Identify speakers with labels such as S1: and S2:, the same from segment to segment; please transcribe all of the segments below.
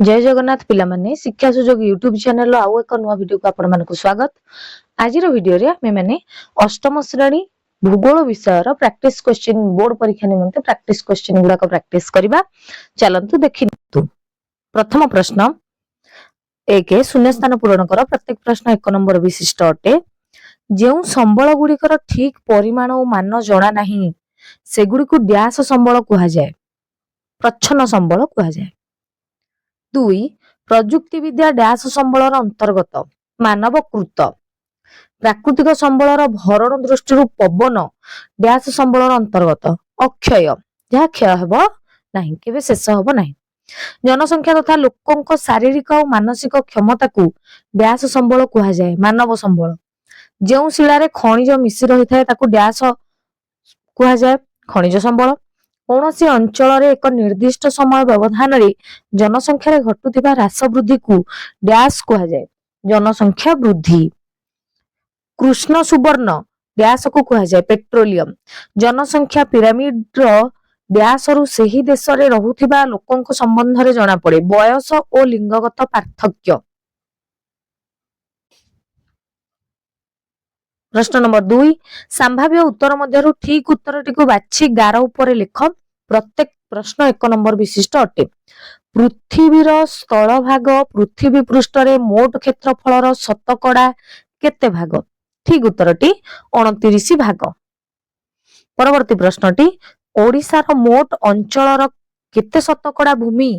S1: जय जगन्नाथ पिला माने शिक्षा सुजोग यूट्यूब चैनल आउ एक नुआ वीडियो को आपण मानकु स्वागत। आज वीडियो रे आमे माने अष्टम श्रेणी भूगोल विषय रो प्रैक्टिस क्वेश्चन बोर्ड परीक्षा निमंते प्रैक्टिस क्वेश्चन गुडा को प्रैक्टिस करबा। चलंतु देखितु प्रथम प्रश्न एक शून्य स्थान पूरण कर। प्रत्येक प्रश्न एक नंबर विशिष्ट अटे। जेउ संबल गुड़िकर ठीक परिमाण और मान जणा नाही सेगुडी को डैश संबल कुहा जाय, प्रच्छन्न संबल कुहा जाय। 2 प्रजुक्ति विद्या डैश संबलर अंतर्गत मानवकृत। प्राकृतिक संबलर भरण दृष्टि पवन डैश संबलर अंतर्गत अक्षय, जहा क्षय हेबो नाही केबे शेष हेबो नाही। जनसंख्या तथा लोकंक शारीरिक और मानसिक क्षमता को डैश संबल कुहा जाय, मानव संबल। जेउ शिलारे खनिज मिश्र रही थाए ताकू डैश कुहा जाय, खनिज संबल। कौनसी अंचल एक निर्दिष्ट समय व्यवधान रे जनसंख्या घटुथिबा ह्रास वृद्धि को डैश कुहा जाय, जनसंख्या वृद्धि। कृष्ण सुवर्ण डैश को कुहा जाय, पेट्रोलियम। जनसंख्या पिरामिड रो डैश रु सेही देश रे रहुथिबा लोकंक संबंध रे जणा पड़े, बयस और लिंगगत पार्थक्य। प्रश्न नंबर 2 संभाव्य उत्तर मध्यरु ठीक उत्तरटी को बाछि गार ऊपर लिख। प्रत्येक प्रश्न एक नंबर विशिष्ट अटे। पृथ्वीर स्थल भाग पृथ्वी पृष्ठ रे मोट क्षेत्रफलर शतकड़ा केते भाग? ठीक उत्तरटी 29 भाग। परवर्ती प्रश्नटी ओडिशार मोट अंचलर केते शतकड़ा भूमि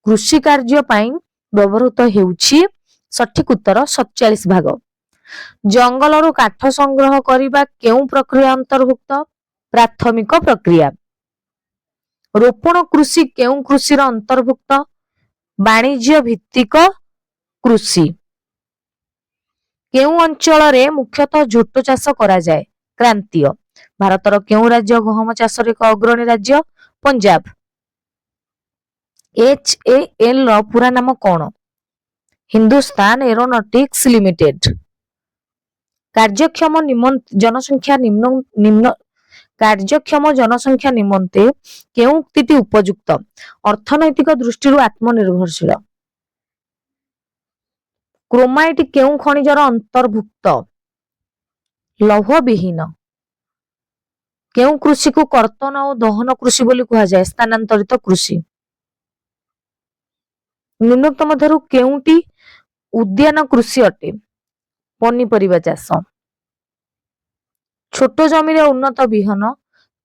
S1: कृषि कार्य पई व्यवहृत हेउछि? सठिक उत्तर 47 भाग। जंगलरू काठ संग्रह करिबा केउ प्रक्रिया अंतर्भुक्त? प्राथमिक प्रक्रिया। रोपण कृषि केउ कृषिर अंतर्भुक्त? वाणिज्य भित्तिक कृषि। केउ अंचल रे मुख्यतः झोटो चाष करा जाय? क्रांतीय। भारतर केउ राज्य गहम चाष रे एक अग्रणी राज्य? पंजाब। HAL रो पूरा नाम कोन? Hindustan aeronautics limited. कार्यक्षम जनसंख्या निम्न कार्यक्षम जनसंख्या निमंते केउ उक्तिटी उपयुक्त? अर्थनैतिक दृष्टि आत्मनिर्भरशील। क्रोमाइट केउ खनिजर अंतर्भुक्त? लौह विहीन। केउ कृषि को कर्तन और दहन कृषि बोली कुहा जाय? स्थानांतरित कृषि। निम्नोक्त मध्यरु केउटी उद्यान कृषि अटे? पनीपरिबा चाष। छोट जमी रे उन्नत बिहन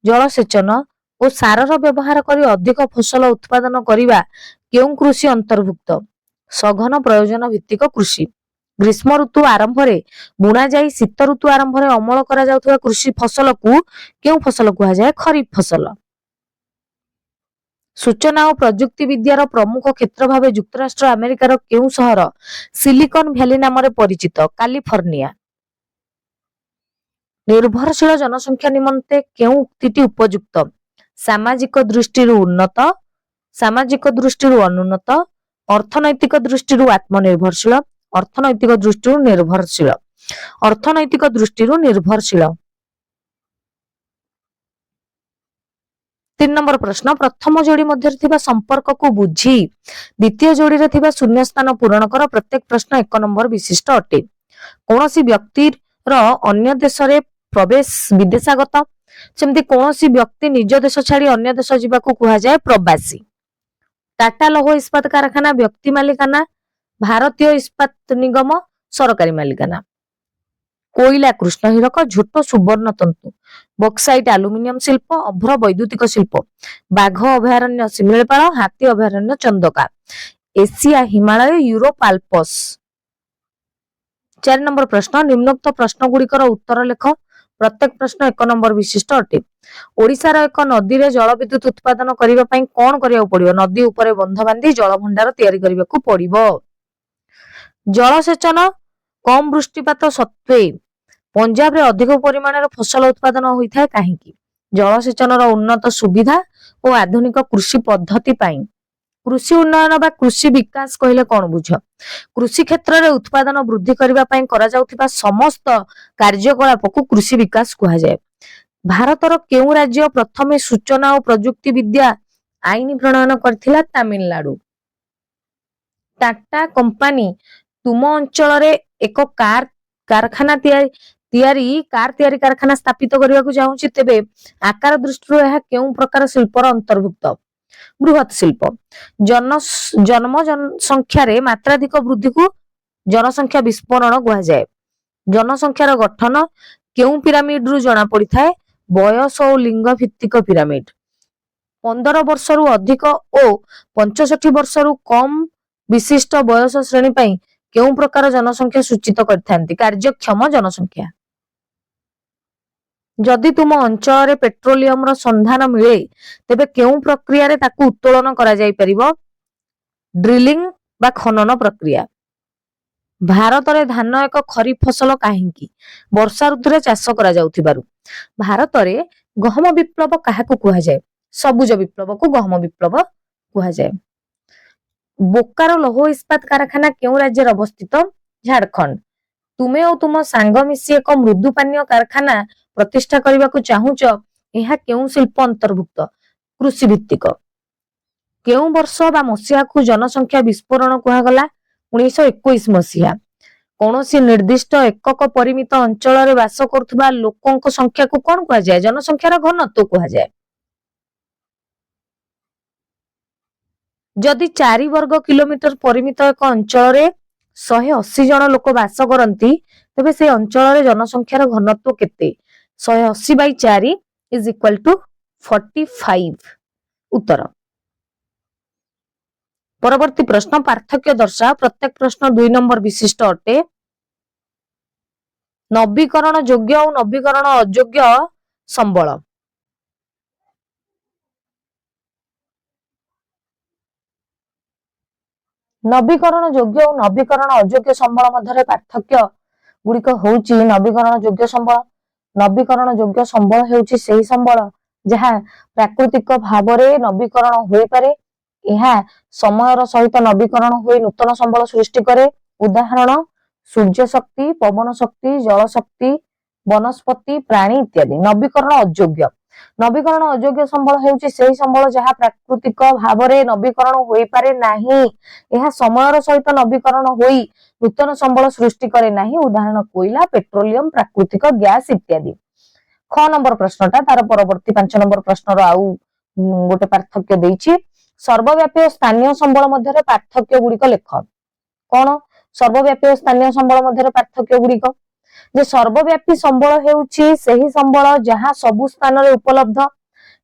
S1: जलसेचन और सारर व्यवहार करी अधिक फसल उत्पादन करिबा केउ कृषि अंतर्भुक्त? सघन प्रयोजन भित्तिक कृषि। ग्रीष्म ऋतु आरंभ रे बुना जाई शीत ऋतु आरंभ रे अमल करा जाउथबा कृषि फसल को केउ फसल कुहा जाय? खरीफ फसल। सूचना और प्रजुक्ति विद्यार प्रमुख क्षेत्र भावे युक्तराष्ट्र अमेरिकार केउ शहर सिलिकन भ्याली नाम रे परिचित? कैलिफोर्निया। निर्भरशील जनसंख्या निमंते केउ उक्तिटी उपयुक्त? सामाजिक दृष्टि उन्नत, सामाजिक दृष्टि अनुन्नत, अर्थनैतिक दृष्टि आत्मनिर्भरशील, अर्थनैतिक दृष्टि निर्भरशील, अर्थनैतिक दृष्टि निर्भरशील। 3 नंबर प्रश्न प्रथम जोड़ी मध्य थिबा संपर्क को बुझी द्वितीय जोड़ी रे थिबा शून्य स्थान पूरण कर। प्रत्येक प्रश्न एक नंबर विशिष्ट अटे। कौनसी व्यक्ति रो अन्य देश रे प्रवेश विदेशागत? सेमती कौनसी व्यक्ति निज देश छाड़ी अन्य देश जीवा को कुहा जाय? प्रवासी। टाटा लौह इस्पात कारखाना व्यक्ति मालिकाना, भारतीय इस्पात निगम सरकारी मालिकाना। कोयला कृष्ण हीरक, झोटो सुवर्ण तंतु, बक्साइट एल्युमिनियम शिल्प, अभ्र वैद्युतिक शिल्प, बाघ अभयारण्य शिमिलीपाल, हाथी अभयारण्य Chandaka, Asia Himalaya, Europe Alps. 4 number प्रश्न निम्नोक्त प्रश्न गुड़िकर उत्तर लेख। प्रत्येक प्रश्न एक नंबर विशिष्ट अटे। ओडिशार एक नदी रे जल विद्युत उत्पादन करिबा पई कोन करिया पड़िबो? नदी ऊपर बंध बांधी जल भंडार तयारी करिबा को पड़िबो। जलसेचन कम वृष्टिपात सत्वे पंजाब रे अधिक परिमाण फसल उत्पादन होइथाय काहेकि? जलसेचन उन्नत सुविधा और आधुनिक कृषि पद्धति पाई। कृषि उन्नयन बा कृषि विकास कहले कोन बुझ? कृषि क्षेत्र रे उत्पादन वृद्धि करिबा पई करा जाउथिबा समस्त कार्यकलाप को कृषि विकास कुहा जाय। भारतर केउ राज्य प्रथमे सूचना और प्रजुक्ति विद्या आईन प्रणयन करथिला? तमिलनाडु। टाटा कंपनी तुम अंचल एक कारखाना तैयारी कारखाना स्थापित करने को चाहूँ तेबे आकार दृष्टि केउं प्रकार शिल्पर अंतर्भुक्त बृहत शिल्प जनसंख्या रे मात्राधिक वृद्धि को जनसंख्या विस्फोरण कहा जाए जनसंख्यार गठन केउं पिरामिड रु जना पड़ी थाए बयस और लिंग भित्तिक पिरामिड 15 वर्ष रु अधिक और 65 वर्ष रु कम विशिष्ट बयस श्रेणी पई केउं प्रकार जनसंख्या सूचित करथांती कार्यक्षम जनसंख्या जदि तुम अंचल रे पेट्रोलियम रो संधान मिले तेबे केउं प्रक्रिया रे ताकू उत्तोलन करा जाई परिबो ड्रिलिंग बा खनन प्रक्रिया भारत रे धान एक खरीफ फसल काहेकि वर्षा ऋतु रे चाष करा जाउथिबारु भारत रे गहम विप्लव काहाकू कुहा जाय सबुज विप्लव को गहम विप्लव कुहा जाय बोकारो लौह इस्पात कारखाना केउं राज्य रे अवस्थित झारखंड तुमे और तुम सांग मिसी एक मृदु पानीय कारखाना प्रतिष्ठा करने को चाहूच यह केउं शिल्प अंतर्भुक्त कृषि भित्तिक केउं वर्ष बा मसीहा को जनसंख्या विस्फोरण कुहागला 1921 मसीहा कौनसी निर्दिष्ट एकक परिमित अंचल रे वास करुवा लोकों संख्या को कौन कुहा जाए जनसंख्यार घनत्व कुहा जाए जदि 4 वर्ग किलोमीटर परिमित एक अंचल रे 180 जन लोक वास करती तेबे से अंचल रे जनसंख्यार घनत्व केते 180/4 इज इक्वल टू 45 उत्तर परवर्ती प्रश्न पार्थक्य दर्शा प्रत्येक प्रश्न 2 नंबर विशिष्ट अटे नवीकरण योग्य और नवीकरण अयोग्य संबल नवीकरण योग्य और नवीकरण अयोग्य संबल मध्य पार्थक्य गुड़िक होउची नवीकरण योग्य संबल हेउची सेही संबल जहा प्राकृतिक भाव रे नवीकरण होई पारे यह समयर सहित नवीकरण होई नूतन संबल सृष्टि करे उदाहरण सूर्य शक्ति पवन शक्ति जल शक्ति वनस्पति प्राणी इत्यादि नवीकरण अयोग्य संबल हेउची सेही संबल जहा प्राकृतिक भाव रे नवीकरण होई पारे नाही यह समयर सहित नवीकरण होई नूतन संबल सृष्टि करे नाही उदाहरण कोयला पेट्रोलियम प्राकृतिक गैस इत्यादि ख नंबर प्रश्नटा तार परवर्ती 5 नंबर प्रश्न रो आउ गोटे पार्थक्य देइछि सर्वव्यापी और स्थानीय संबल मध्य पार्थक्य गुड़िक लेख कौन सर्वव्यापी और स्थानीय संबल मध्य पार्थक्य गुड़िक जे सर्वव्यापी संबल हेउछि सेही संबल जहां सबु स्थान रे उपलब्ध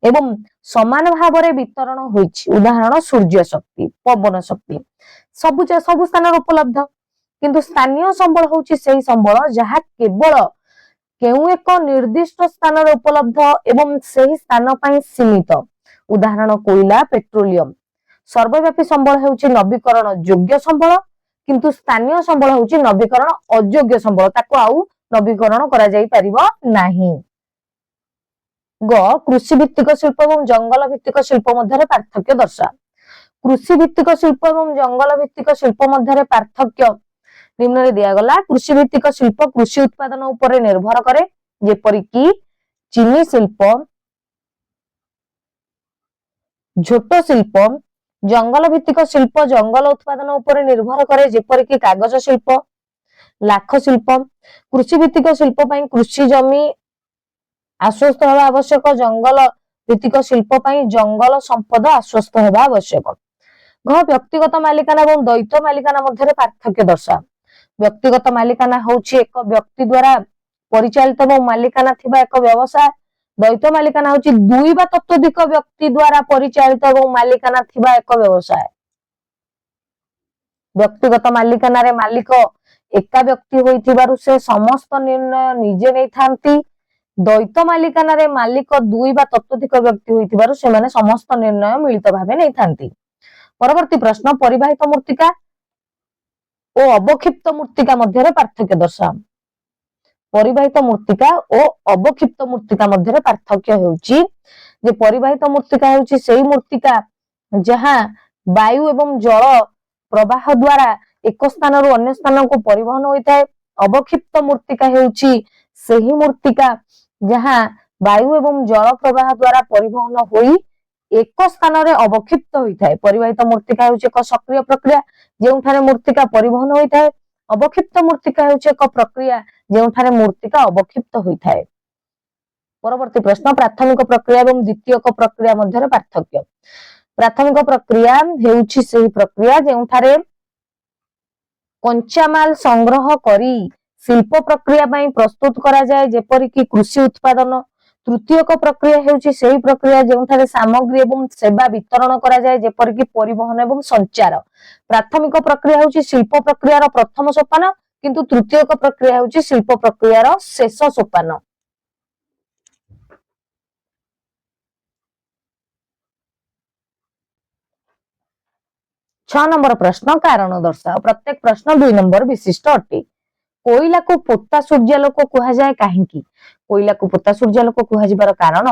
S1: एवं समान भाव रे वितरण होइछि उदाहरण सूर्य शक्ति पवन शक्ति सबु स्थान रे उपलब्ध किंतु स्थानीय संबल होउछि सेही संबल जहां केवल केउ एक निर्दिष्ट स्थान रे उपलब्ध एवं सेही स्थान पई सीमित उदाहरण कोयला पेट्रोलियम सर्वव्यापी संबल हेउछि नवीकरण योग्य संबल किंतु स्थानीय संबल हेउछि नवीकरण अयोग्य संबल ताको आउ नवीकरण करा जाई परिबो नाही ग कृषि भित्तिक शिल्प एवं जंगल भित्तिक शिल्प मध्य पार्थक्य दर्शा कृषि भित्तिक शिल्प एवं जंगल भित्तिक शिल्प मध्य पार्थक्य निम्न रे दिया गला कृषि भित्तिक शिल्प कृषि उत्पादन ऊपर निर्भर करे जेपरि कि चीनी शिल्प झोट शिल्प जंगल भित्तिक शिल्प जंगल उत्पादन ऊपर निर्भर करे जेपरि कि कागज शिल्प लाख शिल्प कृषि भित्तिक शिल्प पई कृषि जमी आश्वस्त हेबा आवश्यक जंगल भित्तिक शिल्प पई जंगल संपद आश्वस्त हेबा आवश्यक घ व्यक्तिगत मालिकाना एवं द्वैत मालिकाना मध्य पार्थक्य दर्शा व्यक्तिगत मालिकाना होउछि एक व्यक्ति द्वारा परिचालित एवं मालिकाना थिबा एक व्यवसाय द्वैत मालिकाना होउछि दुई बा ततोधिक व्यक्ति द्वारा परिचालित एवं मालिकाना थिबा एक व्यवसाय व्यक्तिगत मालिकाना रे मालिक एका व्यक्ति होइथिबारु से समस्त निर्णय निजे नै थांती द्वैत मालिकाना रे मालिक दुई बा ततोधिक व्यक्ति होइथिबारु से माने समस्त निर्णय मिलित भाबे नै थांती परवर्ती प्रश्न परिवाहित मूर्तिका ओ अवक्षिप्त मूर्तिका मध्य पार्थक्य दर्शा परिवाहित मूर्तिका और अवक्षिप्त मूर्तिका मध्य पार्थक्य हेउछि जे परिवाहित मूर्तिका हेउछि सेही मूर्तिका जहां वायु एवं जल प्रवाह द्वारा एक स्थान रु अन्य स्थान को परिवहन होइताय अवक्षिप्त मूर्तिका हेउछि सेही मूर्तिका जहां वायु एवं जल प्रवाह द्वारा परिवहन होई एक स्थान रे अवक्षिप्त होइथाय। परिवाहित मृत्तिका हेउछि एक सक्रिय प्रक्रिया जेउठारे मृत्तिका परिवहन होइथाय। अवक्षिप्त मृत्तिका हेउछि एक प्रक्रिया जेउठारे मृत्तिका अवक्षिप्त होइथाय। परवर्ती प्रश्न प्राथमिक प्रक्रिया एवं द्वितीयक प्रक्रिया मध्यरे पार्थक्य। प्राथमिक प्रक्रिया हेउछि सेही प्रक्रिया जेउठारे कंचामाल संग्रह करी शिल्प प्रक्रिया पई प्रस्तुत करा जाय जेपरि कि कृषि उत्पादन। तृतीयक प्रक्रिया हेउछि सेही प्रक्रिया जेउठारे सामग्री एवं सेवा वितरण करा जाय जेपरि कि परिवहन एवं संचार। प्राथमिक प्रक्रिया हेउछि शिल्प प्रक्रियार प्रथम सोपान किंतु तृतीयक प्रक्रिया हेउछि शिल्प प्रक्रियार शेष सोपान। 6 नंबर प्रश्न कारण दर्शाओ। प्रत्येक प्रश्न 2 नंबर विशिष्ट अटे। कोयला को पोता सूर्यालोक कुहा जाए काहेकि? कोयला को पोता सूर्यालोक कुहा जिबार कारण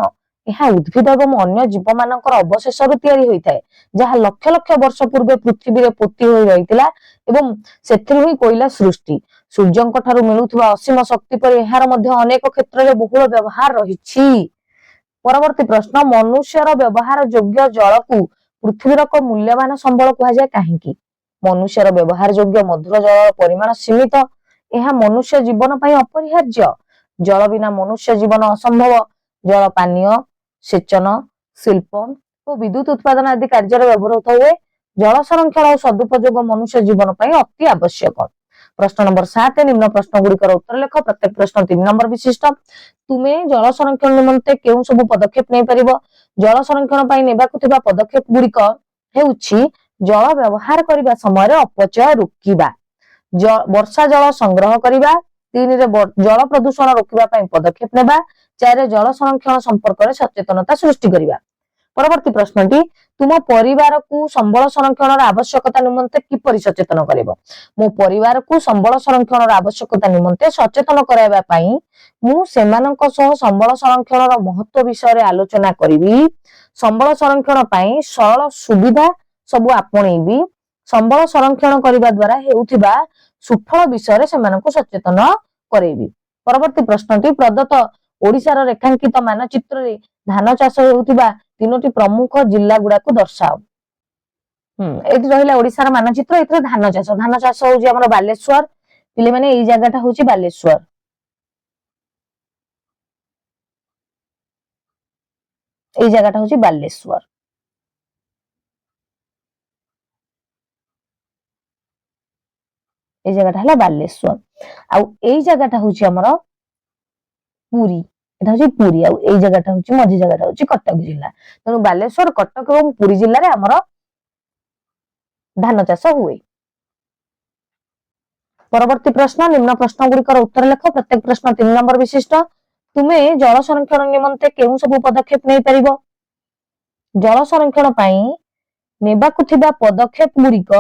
S1: ଏହା ଉଦ୍ଭିଦ ଏବଂ ଅନ୍ୟ ଜୀବମାନଙ୍କର ଅବଶେଷରୁ ତିଆରି ହୋଇଥାଏ ଯାହା ଲକ୍ଷ ଲକ୍ଷ ବର୍ଷ ପୂର୍ବେ ପୃଥିବୀରେ ପୋତି ହୋଇ ରହିଥିଲା ଏବଂ ସେଥିରୁ ହିଁ କୋଇଲା ସୃଷ୍ଟି। ସୂର୍ଯ୍ୟଙ୍କ ଠାରୁ ମିଳୁଥିବା ଅସୀମ ଶକ୍ତି ପରି ଏହାର ମଧ୍ୟ ଅନେକ କ୍ଷେତ୍ରରେ ବହୁଳ ବ୍ୟବହାର ରହିଛି। ପରବର୍ତ୍ତୀ ପ୍ରଶ୍ନ ମନୁଷ୍ୟର ବ୍ୟବହାର ଯୋଗ୍ୟ ଜଳକୁ ପୃଥିବୀର ଏକ ମୂଲ୍ୟବାନ ସମ୍ବଳ କୁହାଯାଏ କାହିଁକି? ମନୁଷ୍ୟର ବ୍ୟବହାର ଯୋଗ୍ୟ ମଧୁର ଜଳର ପରିମାଣ ସୀମିତ। ଏହା ମନୁଷ୍ୟ ଜୀବନ ପାଇଁ ଅପରିହାର୍ଯ୍ୟ। ଜଳ ବିନା ମନୁଷ୍ୟ ଜୀବନ ଅସମ୍ଭବ। ଜଳ ପାନୀୟ, सेचन, शिल्प और विद्युत उत्पादन आदि कार्य व्यवहृत हुए। जल संरक्षण और सदुपयोग मनुष्य जीवन पर अति आवश्यक। प्रश्न नंबर 7 निम्न प्रश्न गुड़िकर उत्तर लेख। प्रत्येक प्रश्न 3 नंबर विशिष्ट। तुम्हें जल संरक्षण निमंते केउं सब पदक्षेप नै परिबो? जल संरक्षण पई नेबाकु थिबा पदक्षेप गुड़िक हेउछि जल व्यवहार करिबा समय अपचय रोकिबा, वर्षा जल संग्रह करिबा, 3 रे जल प्रदूषण रोकिबा पई पदक्षेप नेबा, 4 रे जल संरक्षण संपर्क रे सचेतनता सृष्टि करिबा। परवर्ती प्रश्नटी तुम परिवार को संबल संरक्षण आवश्यकता निमंते किपरि सचेतन करिवो? मो परिवार को संबल संरक्षण आवश्यकता निमंते सचेतन कराइबा पई मु सेमानक सह संबल संरक्षण महत्व विषय रे आलोचना करिवि। संबल संरक्षण पई सरल सुविधा सब आपणैबि। संबल संरक्षण करिबा द्वारा हेउथिबा सुफल विषय रे सेमानक सचेतन करैबि। परवर्ती प्रश्नटी प्रदत्त ओडिशार रेखांकित मानचित्र रे धान चाष हेउथिबा 3टी प्रमुख जिल्ला गुडा को दर्शाओ। एठी रहिला ओडिशार मानचित्र। एथरे धान चाष होउची हमर बालेश्वर। पिले माने एई जगहटा होउची बालेश्वर। एई जगहटा होउची बालेश्वर। एई जगहटा हला बालेश्वर। आ एई जगहटा होउची हमर पुरी। एटा होउची पुरी। आ एई जगहटा होउची मझी जगहटा होउची कटक जिल्ला। तेनु बालेश्वर, कटक एवं पुरी जिल्ला रे हमर धान चाष हुए। परवर्ती प्रश्न निम्न प्रश्न गुड़िकर उत्तर लेख। प्रत्येक प्रश्न 3 नंबर विशिष्ट। तुमे जल संरक्षण निमंते केउं सब पदक्षेप नै परिबो? जल संरक्षण पई नेबाकु थिबा पदक्षेप गुड़िक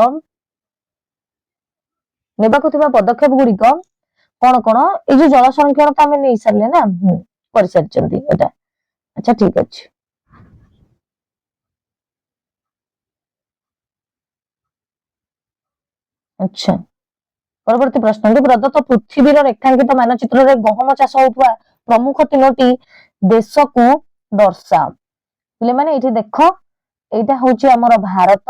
S1: कौन कौन? ए जो जल संरक्षण तो आमे नै सारले ना, कर सारचंती एटा। अच्छा ठीक अछि। अच्छा परवर्ती प्रश्न प्रदत्त पृथ्वीर रेखांकित मानचित्र रे गहम चाष होउतबा प्रमुख 3टी देश को दर्शाओ। पिले माने एठी देखो एटा होउची हमर भारत।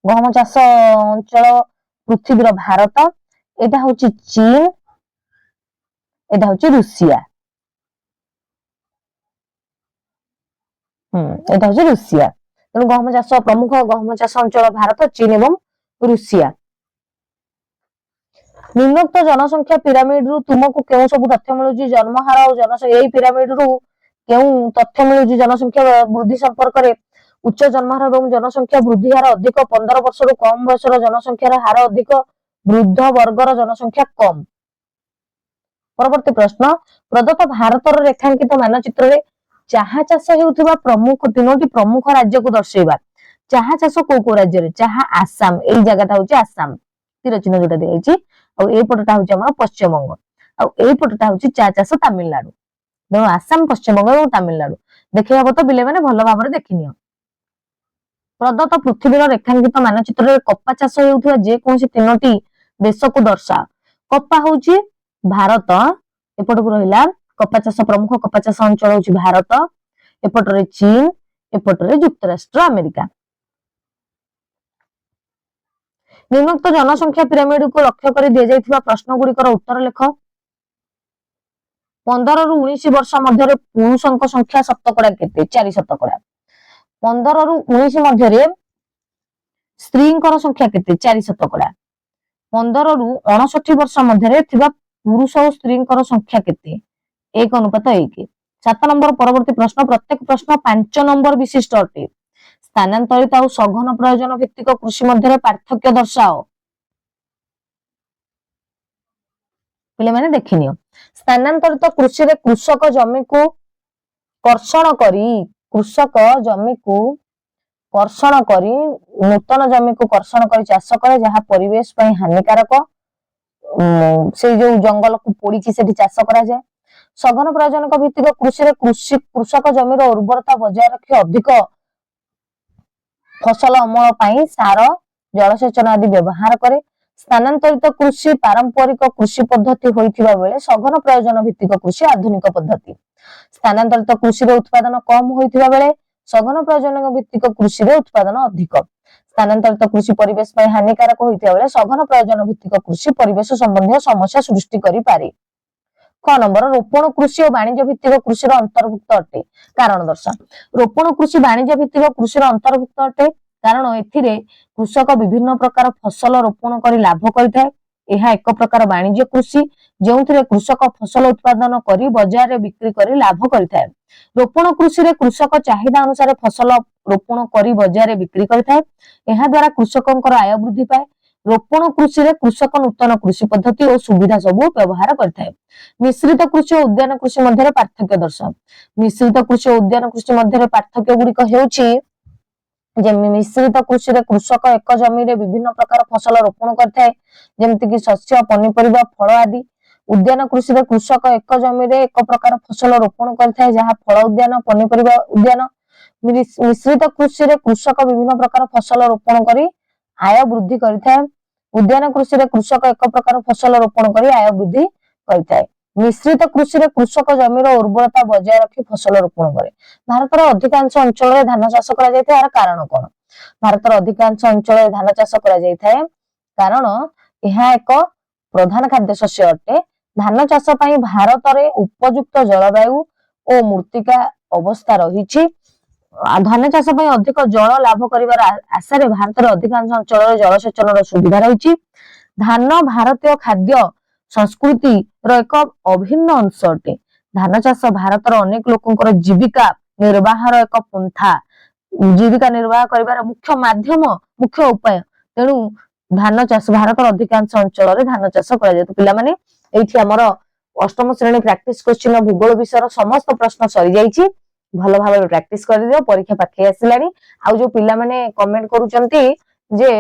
S1: गहम चाष अंचल पृथ्वीर भारत। एटा होउची चीन। एटा होउची रूसिया। एटा होउची रूसिया। तेणु गहम चाष प्रमुख गहम चाष अंचल भारत, चीन एवं रूसिया। निम्नोक्त जनसंख्या पिरामिड रु तुमको केउ सब तथ्य मिलुची? जन्महार और जनसंख्या एई पिरामिड रु केउ तथ्य मिलुची जनसंख्या वृद्धि संपर्क रे? उच्च जन्महार एवं जनसंख्या वृद्धि हार अधिक। 15 वर्ष रु कम बयसर जनसंख्यार हार अधिक। वृद्ध वर्गर जनसंख्या कम। परवर्ती प्रश्न प्रदत्त भारतर रेखांकित मानचित्र रे चाहा चाष हेउथिबा प्रमुख 3टी प्रमुख राज्य को दर्शाइबा। चाहा चाष को राज्य रे? चाहा आसाम। एई जगहटा होउची आसाम। तीर चिन्ह जोटा दियाइची। आ एई पटटा होउची हमर पश्चिम बंग। आ एई पटटा होउची चा चाष तमिलनाडु। तेणु आसाम, पश्चिम बंग और तमिलनाडु देखि हबो तो बिले माने भलो भाबरे देखिनियो। प्रदत्त पृथ्वीर रेखांकित मानचित्र रे कपा चाष हेउथिबा जे कोनसी 3टी देश को दर्शा। कपा होउची भारत। एपटकु रहिला कपा चाष प्रमुख कपा चाष अंचल होउची भारत एपटरे चीन एपटरे युक्तराष्ट्र अमेरिका। निम्नोक्त जनसंख्या पिरामिड को लक्ष्य कर दि जाइथिबा प्रश्न गुड़िकर उत्तर लेख। 15 रु 19 वर्ष मध्य पुरुषों संख्या शतकड़ा केते 4 शतकड़ा। 15 रु 19 मध्य स्त्री संख्या केते 4 शतकड़ा। 15 रु 59 वर्ष मध्य पुरुष और स्त्री संख्या केते 1:1। 7 नंबर परवर्ती प्रश्न प्रत्येक प्रश्न 5 नंबर विशिष्ट अटे। स्थानांतरित और सघन प्रयोजन भित्तिक कृषि मध्य पार्थक्य दर्शाओ। पिले माने देखिनियो। स्थानांतरित कृषि रे कृषक जमी को कर्षण करी नूतन जमी को कर्षण करी चाष करे जहाँ परिवेश पई हानिकारक से जो जंगल को पोड़ी सेठी चाष करा जाए। सघन प्रयोजन भित्तिक कृषि रे कृषक जमीर उर्वरता बजाय रखी अधिक फसल अमल पाई सार जलसेचन आदि व्यवहार करे। स्थानांतरित कृषि पारंपरिक कृषि पद्धति होइथिबा बेले सघन प्रयोजन भित्तिक कृषि आधुनिक पद्धति। स्थानांतरित कृषि रे उत्पादन कम होइथिबा बेले सघन प्रयोजन भित्तिक कृषि रे उत्पादन अधिक। स्थानांतरित कृषि परिवेश पई हानिकारक होइथिबा बेले सघन प्रयोजन भित्तिक कृषि परिवेश संबंधी समस्या सृष्टि करि पारे। क नंबर रोपण कृषि और वाणिज्य भित्तिक कृषि अंतर्भुक्त अटे। कारण दर्शा। रोपण कृषि वाणिज्य भित्तिक कृषि अंतर्भुक्त अटे कारण एथिरे कृषक विभिन्न प्रकार फसल रोपण करी लाभ करिथाय। यह एक प्रकार वाणिज्य कृषि जोंथिरे कृषक फसल उत्पादन करी बाजार रे बिक्री करी लाभ करिथाय। रोपण कृषि रे कृषक चाहिदा अनुसार फसल रोपण करी बाजार रे बिक्री करिथाय। एहा द्वारा कृषकंकर आय वृद्धि पाए। रोपण कृषि रे कृषक नूतन कृषि पद्धति और सुविधा सब व्यवहार करथाय। मिश्रित कृषि और उद्यान कृषि मध्य पार्थक्य दर्शाओ। मिश्रित कृषि और उद्यान कृषि मध्य पार्थक्य गुड़िक हेउछि जे मिश्रित कृषि रे कृषक एक जमी रे विभिन्न प्रकार फसल रोपण करथाय जेमति कि शस्य पनीपरिबा फल आदि। उद्यान कृषि रे कृषक एक जमी रे एक प्रकार फसल रोपण करथाय जहाँ फल उद्यान पनीपरिबा उद्यान। मिश्रित कृषि रे कृषक विभिन्न प्रकार फसल रोपण करी आय वृद्धि करथाय। उद्यान कृषि रे कृषक एक प्रकार फसल रोपण करी आय वृद्धि करथाय। मिश्रित कृषि रे कृषक जमीर उर्वरता बजाय रखी फसल रोपण करे। भारतर अधिकांश अंचल रे धान चाष करा जायते यार कारण कोन? भारतर अधिकांश अंचल रे धान चाष करा जायथाय कारण यह एक प्रधान खाद्य शस्य अटे। धान चाष पई भारत रे उपयुक्त जलवायु और मृत्तिका अवस्था रहिछि। धान चाष पई अधिक जल लाभ करिवार आशा रे भारत रे अधिकांश अंचल रे जलसेचन सुविधा रहिछि। धान भारतीय खाद्य संस्कृति रो एक अभिन्न अंश अटे। धान चाष भारत रो अनेक लोकंकर जीविका निर्वाह रो एक पंथा जीविका निर्वाह करिवार मुख्य माध्यम मुख्य उपाय। तेणु धान चाष भारत रो अधिकांश अंचल रे धान चाष करा जाय। तो पिला माने एठी हमर अष्टम श्रेणी प्रैक्टिस क्वेश्चन भूगोल विषय समस्त प्रश्न सरी जाइछि। भलो भाबे प्रैक्टिस करि दियो। परीक्षा पाखे आसिलानी। आ जो पिला माने कमेंट करूचंती जे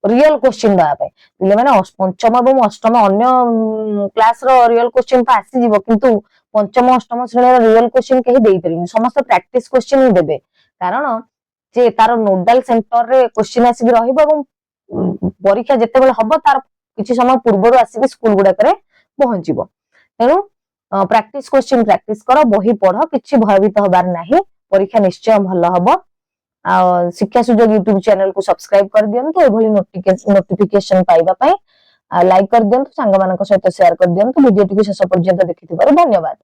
S1: रियल क्वेश्चन दवा पे पिले माने पंचम एवं अष्टम अन्य क्लास रो रियल क्वेश्चन तो आसी जीवो किंतु पंचम अष्टम श्रेणी रो रियल क्वेश्चन केही देई परिनी। समस्त प्रैक्टिस क्वेश्चन ही देबे कारण जे तार नोडल सेंटर रे क्वेश्चन आसी रहिबो एवं परीक्षा जते बेले हबो तार किछि समय पूर्व आसी स्कूल गुडा करे पहुंचीबो। तेनु प्रैक्टिस क्वेश्चन प्रैक्टिस करो बही पढ़ो किछि भयभीत हबार नाही। परीक्षा निश्चय भलो हबो। शिक्षा सुजोग यूट्यूब चैनल को सब्सक्राइब कर दियंतु एभली नोटिफिकेशन पाइबा पई लाइक कर दियंतु सांग मानक सहित शेयर कर दियंतु। वीडियो टिकु शेष पर्यंत देखिथिबार धन्यवाद।